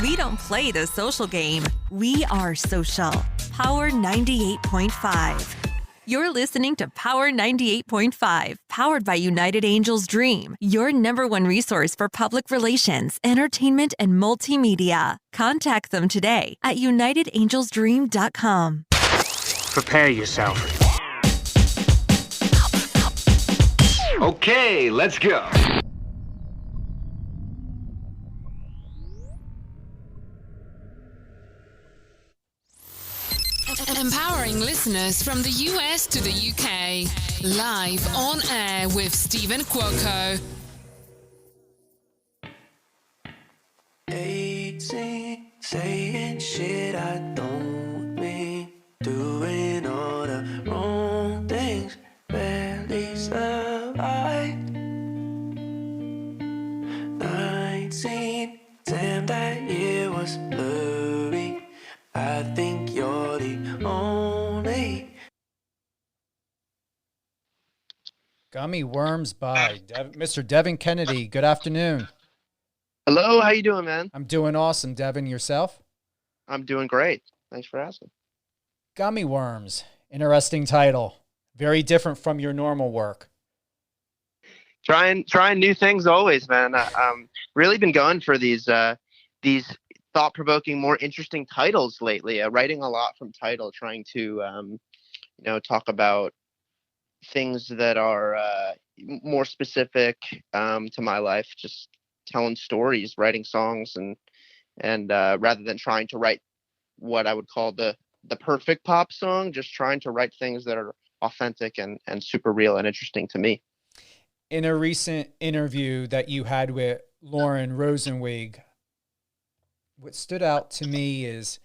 We don't play the social game. We are social. Power 98.5. You're listening to Power 98.5, powered by United Angels Dream, your number one resource for public relations, entertainment, and multimedia. Contact them today at unitedangelsdream.com. Prepare yourself. Okay, let's go. Empowering listeners from the US to the UK. Live on air with Stephen Cuoco. 18, saying shit I don't mean, doing all the wrong things, barely survived. 19, damn, that year was blurry. I think you're the only. Gummy Worms by Mr. Devin Kennedy. Good afternoon. Hello, how you doing, man? I'm doing awesome. Devin, yourself? I'm doing great. Thanks for asking. Gummy Worms. Interesting title. Very different from your normal work. Trying new things always, man. Really been going for these thought-provoking, more interesting titles lately. Writing a lot from title, trying to talk about things that are more specific to my life. Just telling stories, writing songs, and rather than trying to write what I would call the perfect pop song, just trying to write things that are authentic and super real and interesting to me. In a recent interview that you had with Lauren Rosenwig, what stood out to me is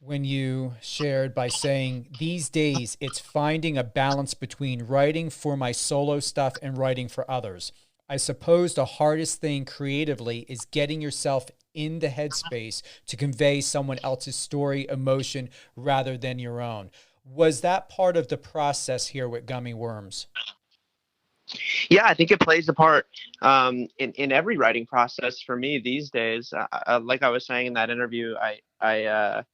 when you shared by saying, these days it's finding a balance between writing for my solo stuff and writing for others. I suppose the hardest thing creatively is getting yourself in the headspace to convey someone else's story, emotion, rather than your own. Was that part of the process here with Gummy Worms? Yeah, I think it plays a part in every writing process for me these days. Like I was saying in that interview, I'm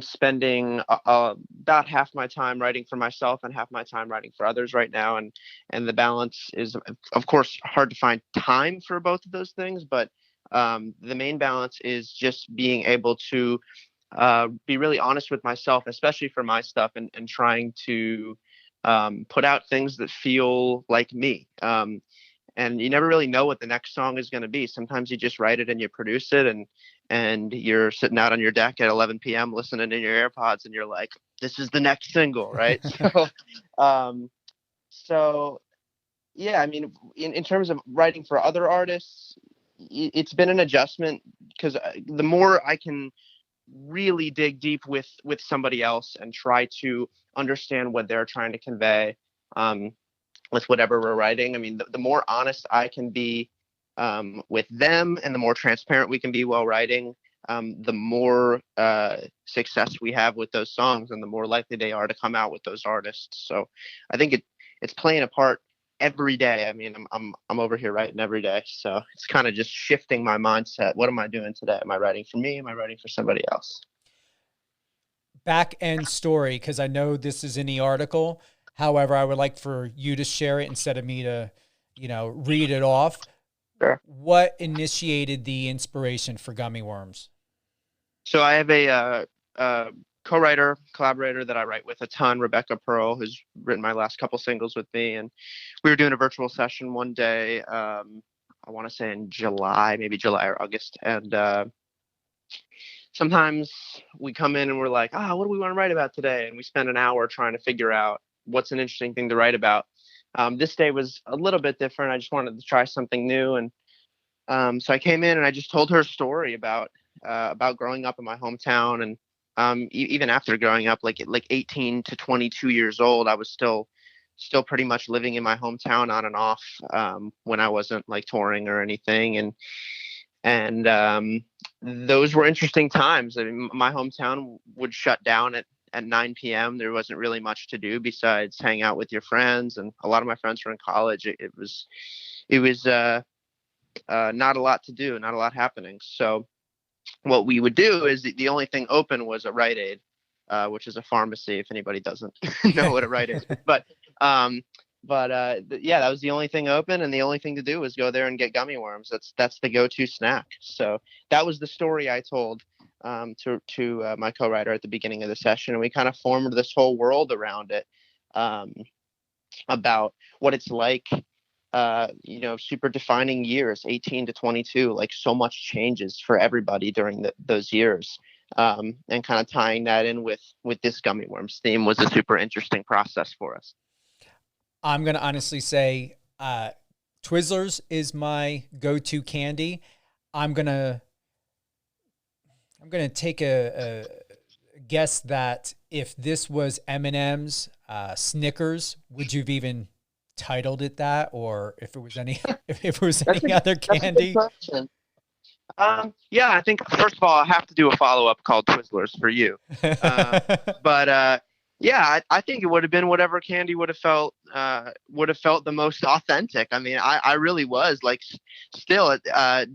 spending about half my time writing for myself and half my time writing for others right now, and the balance is, of course, hard to find time for both of those things. But the main balance is just being able to be really honest with myself, especially for my stuff, and trying to put out things that feel like me. And you never really know what the next song is going to be. Sometimes you just write it and you produce it, and you're sitting out on your deck at 11 p.m. listening in your AirPods, and you're like, this is the next single, right? So yeah, I mean, in terms of writing for other artists, it's been an adjustment, because the more I can really dig deep with somebody else and try to understand what they're trying to convey with whatever we're writing. I mean, the more honest I can be with them, and the more transparent we can be while writing, the more success we have with those songs, and the more likely they are to come out with those artists. So I think it's playing a part every day. I mean, I'm over here writing every day, so it's kind of just shifting my mindset. What am I doing today? Am I writing for me? Am I writing for somebody else? Back end story, because I know this is in the article. However, I would like for you to share it instead of me to, read it off. Sure. What initiated the inspiration for Gummy Worms? So I have a co-writer, collaborator that I write with a ton, Rebecca Pearl, who's written my last couple singles with me. And we were doing a virtual session one day, I want to say in July, maybe July or August. And sometimes we come in and we're like, what do we want to write about today? And we spend an hour trying to figure out what's an interesting thing to write about. This day was a little bit different. I just wanted to try something new. And so I came in and I just told her a story about growing up in my hometown. And even after growing up, like 18 to 22 years old, I was still pretty much living in my hometown on and off when I wasn't like touring or anything. And those were interesting times. I mean, my hometown would shut down at 9 p.m. There wasn't really much to do besides hang out with your friends. And a lot of my friends were in college. It was not a lot to do, not a lot happening. So what we would do is the only thing open was a Rite Aid, which is a pharmacy. If anybody doesn't know what a Rite Aid is, yeah, that was the only thing open, and the only thing to do was go there and get gummy worms. That's the go-to snack. So that was the story I told to my co-writer at the beginning of the session, and we kind of formed this whole world around it, about what it's like. Super defining years, 18 to 22, like so much changes for everybody during those years. And kind of tying that in with this gummy worms theme was a super interesting process for us. I'm going to honestly say Twizzlers is my go-to candy. I'm going to take a guess that if this was M&M's, Snickers, would you have even titled it that, or if it was any other candy? Yeah, I think first of all I have to do a follow-up called Twizzlers for you, but yeah, I think it would have been whatever candy would have felt the most authentic. I mean, I really was like, still,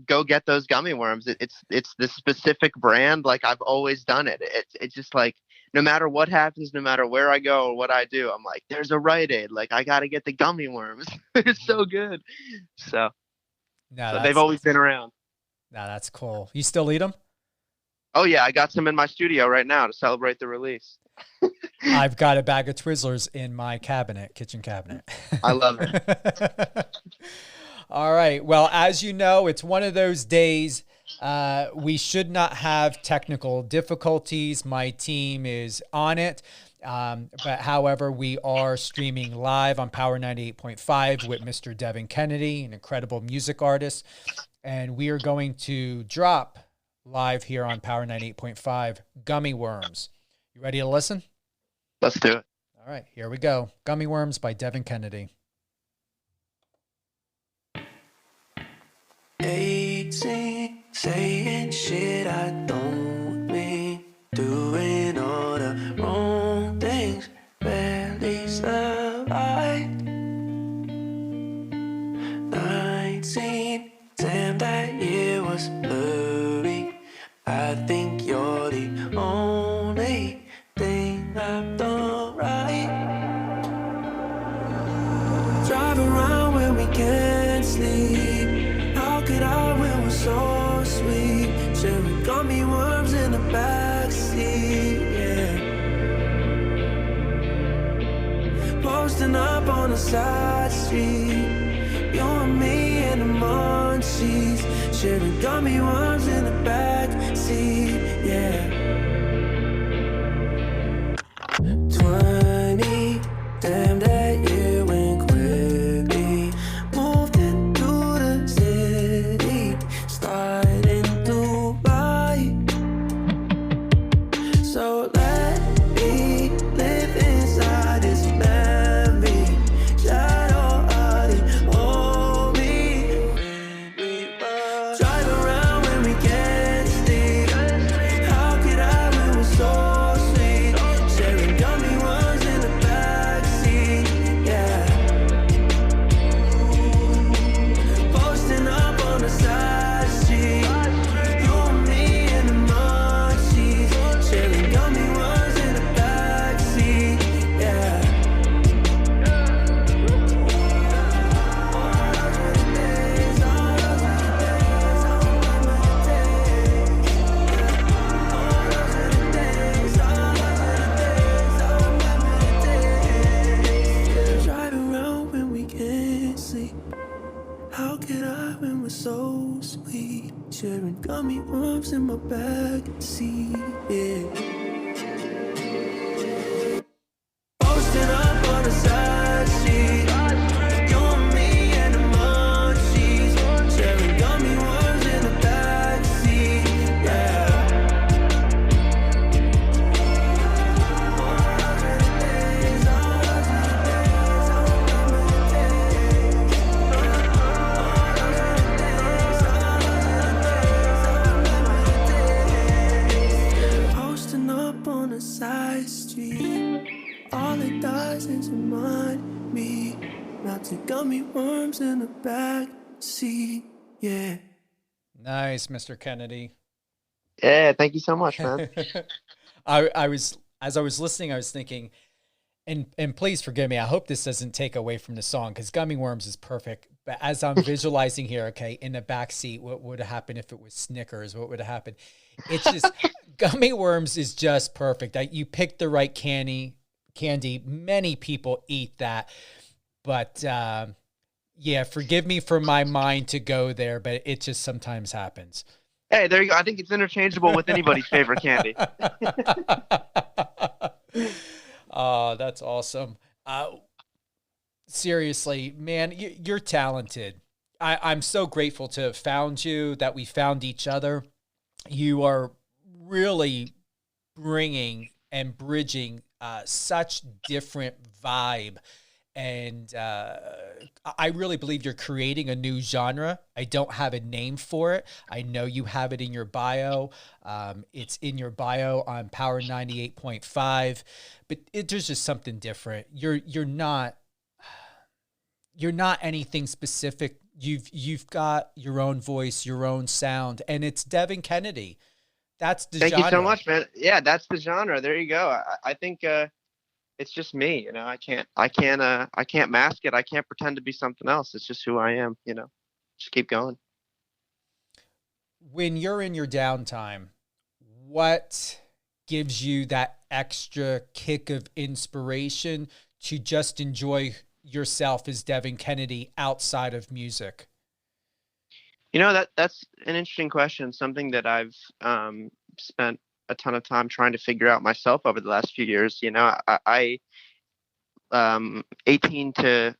go get those gummy worms. It's this specific brand. Like I've always done it. It's just like, no matter what happens, no matter where I go or what I do, I'm like, there's a Rite Aid. Like I got to get the gummy worms. It's so good. So they've always been around. No, that's cool. You still eat them? Oh yeah, I got some in my studio right now to celebrate the release. I've got a bag of Twizzlers in my kitchen cabinet. I love it. All right. Well, as you know, it's one of those days. We should not have technical difficulties. My team is on it. But however, we are streaming live on Power 98.5 with Mr. Devin Kennedy, an incredible music artist. And we are going to drop live here on Power 98.5 Gummy Worms. You ready to listen? Let's do it. All right, here we go. Gummy Worms by Devin Kennedy. 18, saying shit I don't mean, doing all the wrong things, barely survived. 19, damn, that year was blurry. I think you're the only thing I've done right. Drive around when we can't sleep. How could I when we're so sweet? Sharing gummy worms in the backseat, yeah. Posting up on the side street, you and me in the munchies. Sharing gummy worms in the backseat, yeah. 20, damn, that year went quickly. Moved into the city, starting to ride. So let me live inside this memory. Shadow of the old me. Drive around when we can't sleep. How could I when we're so sweet? Sharing gummy worms in the backseat, yeah. Posting up on the side street, you and me in the munchies. Sharing gummy worms in the backseat, yeah. Drive around when we can't sleep. How could I when we're so sweet? Sharing gummy worms in my backseat, yeah. Posting up on the side street, you and me and the munchies. Sharing gummy worms in the backseat, yeah. Posting up on the side street, all it does is remind me not to gummy worms in the back seat, yeah. Nice, Mr. Kennedy. Yeah, thank you so much, man. I was, as I was listening, I was thinking, and please forgive me. I hope this doesn't take away from the song because Gummy Worms is perfect. But as I'm visualizing here, okay, in the back seat, what would have happened if it was Snickers? What would have happened? It's just Gummy Worms is just perfect. You picked the right candy. Many people eat that, but yeah, forgive me for my mind to go there, but it just sometimes happens. Hey, there you go. I think it's interchangeable with anybody's favorite candy. Oh, that's awesome. Seriously, man, you're talented. I'm so grateful to have found you, that we found each other. You are really bringing and bridging such different vibe. And I really believe you're creating a new genre. I don't have a name for it. I know you have it in your bio. It's in your bio on Power 98.5, but there's just something different. You're not anything specific. You've got your own voice, your own sound, and it's Devin Kennedy. That's the genre. Thank you so much, man. Yeah, that's the genre. There you go. I think it's just me, I can't mask it. I can't pretend to be something else. It's just who I am, just keep going. When you're in your downtime, what gives you that extra kick of inspiration to just enjoy yourself as Devin Kennedy outside of music? That's an interesting question. Something that I've spent a ton of time trying to figure out myself over the last few years. I 18 to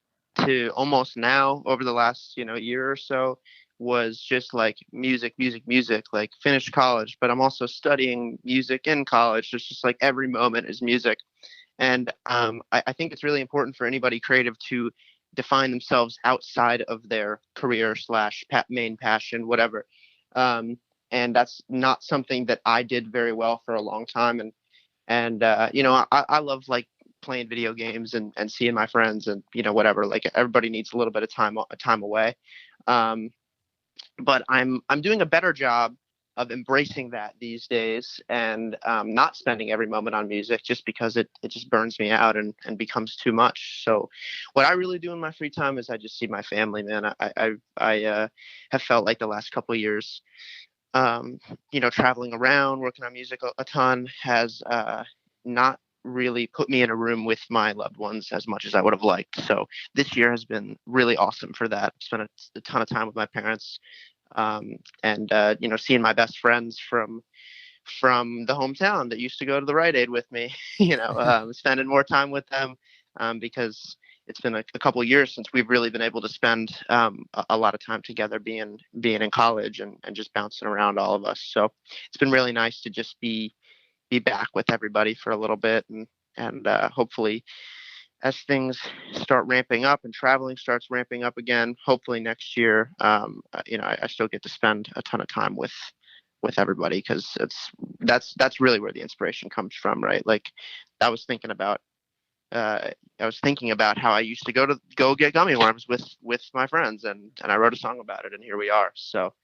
almost now, over the last year or so, was just like music, like finished college, but I'm also studying music in college. It's just like every moment is music. And I think it's really important for anybody creative to define themselves outside of their career / main passion, whatever. And that's not something that I did very well for a long time. And I love like playing video games and seeing my friends and whatever. Like everybody needs a little bit of time away. But I'm doing a better job of embracing that these days, and not spending every moment on music just because it just burns me out and becomes too much. So what I really do in my free time is I just see my family, man. I have felt like the last couple of years, traveling around, working on music a ton has not really put me in a room with my loved ones as much as I would have liked. So this year has been really awesome for that. I've spent a ton of time with my parents, and seeing my best friends from the hometown that used to go to the Rite Aid with me, spending more time with them, because it's been a couple of years since we've really been able to spend a lot of time together being in college and just bouncing around, all of us. So it's been really nice to just be back with everybody for a little bit, and hopefully as things start ramping up and traveling starts ramping up again, hopefully next year, I still get to spend a ton of time with everybody, because that's really where the inspiration comes from, right? Like I was thinking about how I used to go get gummy worms with my friends, and I wrote a song about it, and here we are. So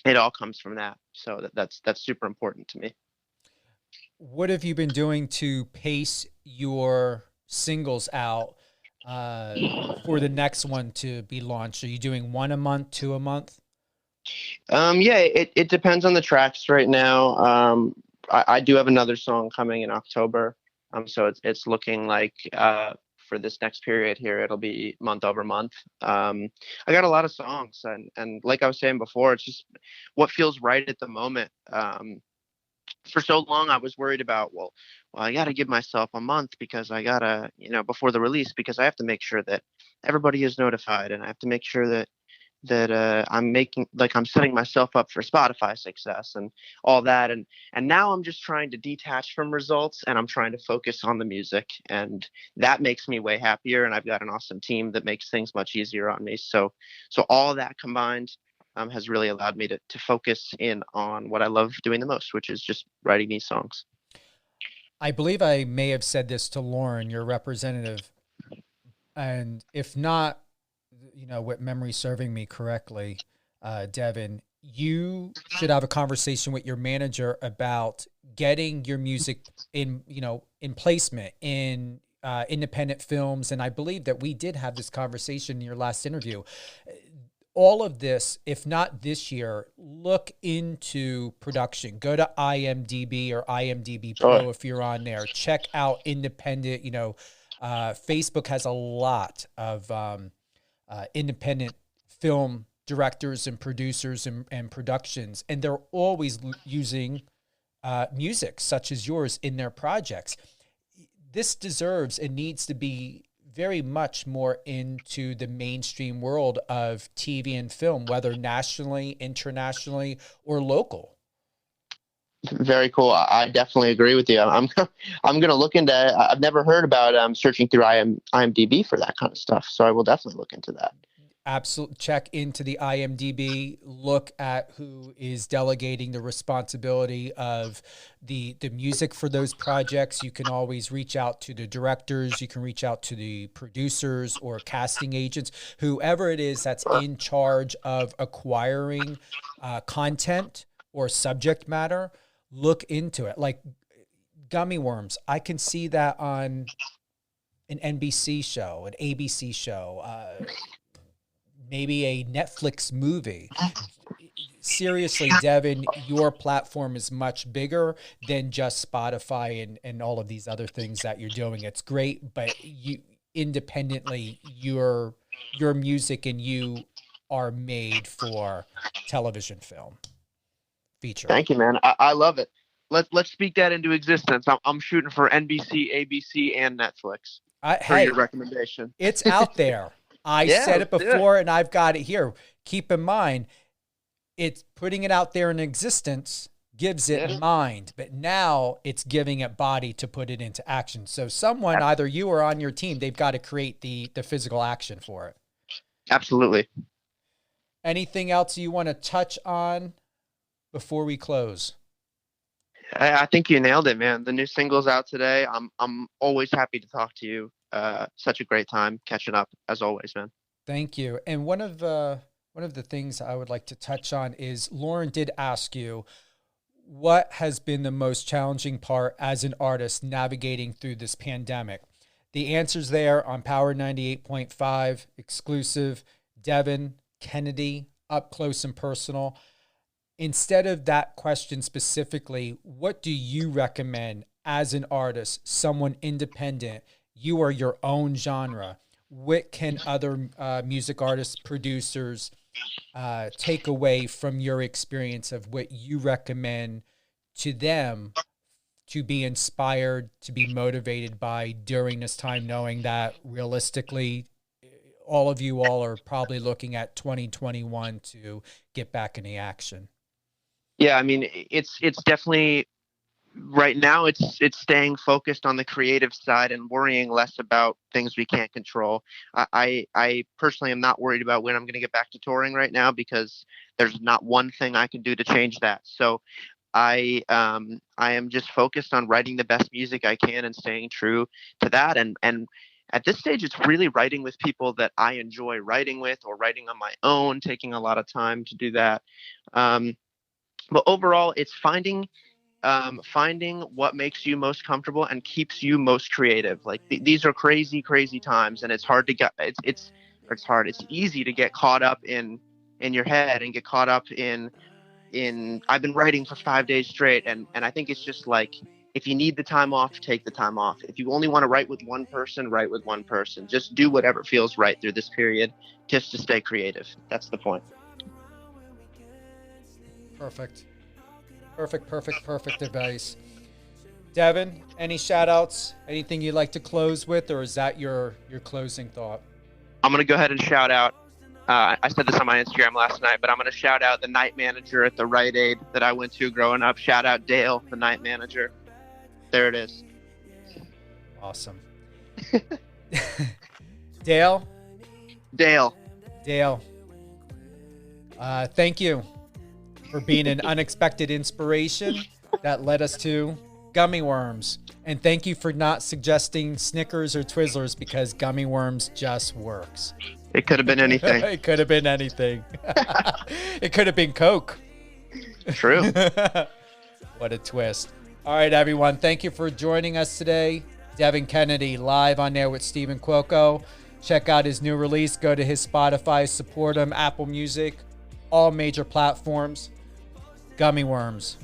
it all comes from that. So that's super important to me. What have you been doing to pace your singles out for the next one to be launched? Are you doing one a month, two a month? Yeah, it depends on the tracks right now. I do have another song coming in October. So it's looking like for this next period here, it'll be month over month. I got a lot of songs, and like I was saying before, it's just what feels right at the moment. For so long, I was worried about, well, I got to give myself a month because I got to, before the release, because I have to make sure that everybody is notified, and I have to make sure that I'm setting myself up for Spotify success and all that. And now I'm just trying to detach from results, and I'm trying to focus on the music, and that makes me way happier. And I've got an awesome team that makes things much easier on me. So all of that combined has really allowed me to focus in on what I love doing the most, which is just writing these songs. I believe I may have said this to Lauren, your representative, and if not, with memory serving me correctly, Devin, you should have a conversation with your manager about getting your music in, in placement in independent films. And I believe that we did have this conversation in your last interview. All of this, if not this year, look into production. Go to IMDb or IMDb Pro if you're on there. Check out independent, Facebook has a lot of independent film directors and producers and productions, and they're always using music such as yours in their projects. This deserves and needs to be very much more into the mainstream world of TV and film, whether nationally, internationally, or local. Very cool. I definitely agree with you. I'm going to look into. I've never heard about searching through IMDb for that kind of stuff, so I will definitely look into that. Absolutely. Check into the IMDb, look at who is delegating the responsibility of the music for those projects. You can always reach out to the directors. You can reach out to the producers or casting agents, whoever it is that's in charge of acquiring content or subject matter. Look into it. Like Gummy Worms, I can see that on an NBC show, an ABC show, maybe a Netflix movie. Seriously, Devin, your platform is much bigger than just Spotify and all of these other things that you're doing. It's great, but you independently, your music and you are made for television, film, feature. Thank you, man. I love it. Let's speak that into existence. I'm shooting for NBC, ABC, and Netflix for your recommendation. It's out there. I said it before, and I've got it here. Keep in mind, it's putting it out there in existence gives it mind, but now it's giving it body to put it into action. So someone, either you or on your team, they've got to create the physical action for it. Absolutely. Anything else you want to touch on before we close? I think you nailed it, man. The new single's out today. I'm always happy to talk to you. Such a great time catching up as always, man. Thank you. And one of the things I would like to touch on is Lauren did ask you, what has been the most challenging part as an artist navigating through this pandemic? The answer's there on Power 98.5 exclusive. Devin Kennedy, up close and personal. Instead of that question specifically, what do you recommend as an artist, someone independent? You are your own genre. What can other music artists, producers take away from your experience of what you recommend to them to be inspired, to be motivated by during this time, knowing that realistically, all of you all are probably looking at 2021 to get back into action? Yeah, I mean, it's definitely right now it's staying focused on the creative side and worrying less about things we can't control. I personally am not worried about when I'm going to get back to touring right now, because there's not one thing I can do to change that. So I am just focused on writing the best music I can and staying true to that. And at this stage, it's really writing with people that I enjoy writing with, or writing on my own, taking a lot of time to do that. But overall, it's finding what makes you most comfortable and keeps you most creative. Like these are crazy times, and it's hard to get. It's hard. It's easy to get caught up in your head and get caught up in. I've been writing for 5 days straight, and I think it's just like, if you need the time off, take the time off. If you only want to write with one person, write with one person. Just do whatever feels right through this period, just to stay creative. That's the point. Perfect advice. Devin, any shout outs? Anything you'd like to close with, or is that your closing thought? I'm going to go ahead and shout out. I said this on my Instagram last night, but I'm going to shout out the night manager at the Rite Aid that I went to growing up. Shout out Dale, the night manager. There it is. Awesome. Dale. Thank you for being an unexpected inspiration that led us to Gummy Worms. And thank you for not suggesting Snickers or Twizzlers, because Gummy Worms just works. It could have been anything. It could have been anything. It could have been Coke. True. What a twist. All right, everyone. Thank you for joining us today. Devin Kennedy live on there with Stephen Cuoco. Check out his new release. Go to his Spotify. Support him. Apple Music. All major platforms. Gummy Worms.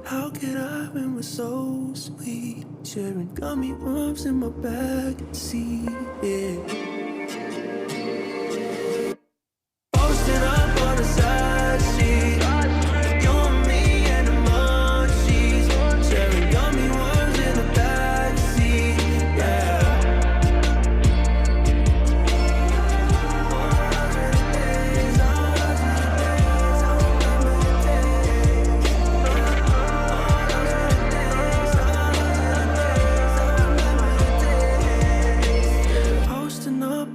How could I when we're so sweet? Sharing gummy worms in my back seat, yeah. Posting up on the side street. You and me and the munchies. Sharing gummy worms in the back seat, yeah.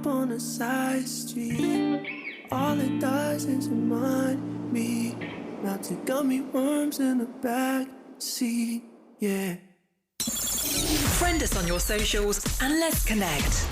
On a side street, all it does is remind me not to gummy worms in the back seat, yeah. Friend us on your socials and let's connect.